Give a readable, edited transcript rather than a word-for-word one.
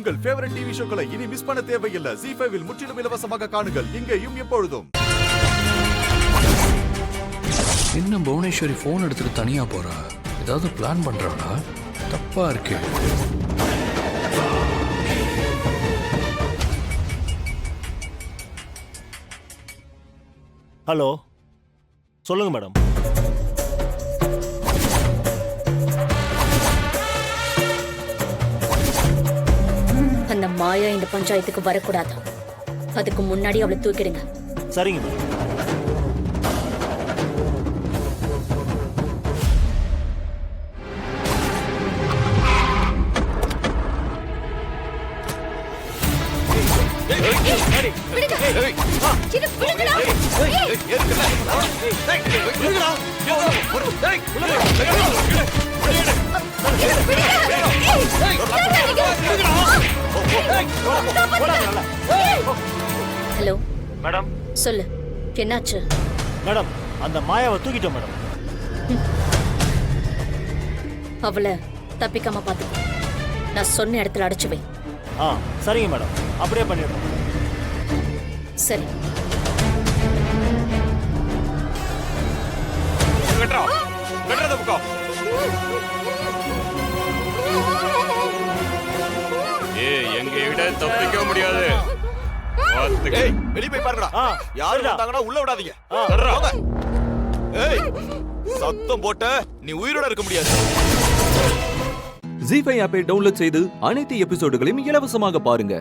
உங்கள் favourite TV ஷோக்களை இனி miss பண்ண தேவையில்லை. ZEE5 இல் முற்றிலும் இலவசமாக காணுங்கள். இங்கேயும் எப்பொழுதும். என்ன புவனேஸ்வரி போன் எடுத்துட்டு தனியா போறா? ஏதாவது பிளான் பண்றாளா? தப்பா இருக்கு. ஹலோ, சொல்லுங்க மேடம். அந்த மாயா இந்த பஞ்சாயத்துக்கு வரக்கூடாது. அதுக்கு முன்னாடி அவளை தூக்கிடுங்க. சரிங்க மேடம். ஹலோ மேடம், சொல்லு, என்னாச்சு? மேடம், அந்த மாயாவை தூக்கிட்டோம் மேடம். அவளை தப்பிக்காம பாத்துக்கோ. நான் சொன்ன இடத்துல அடைச்சு வை. சரிங்க மேடம், அப்படியே பண்ணிடுறோம். சரி. தப்பிக்க முடியாது. வெளியே போய் பாருங்கடா. யாரு வந்தாங்கன்னா உள்ள விடாதீங்க. சத்தம் போட்ட நீ உயிரோட இருக்க முடியாது. ZEE5 ஆப்பை டவுன்லோட் செய்து அனைத்து எபிசோடுகளையும் இலவசமாக பாருங்க.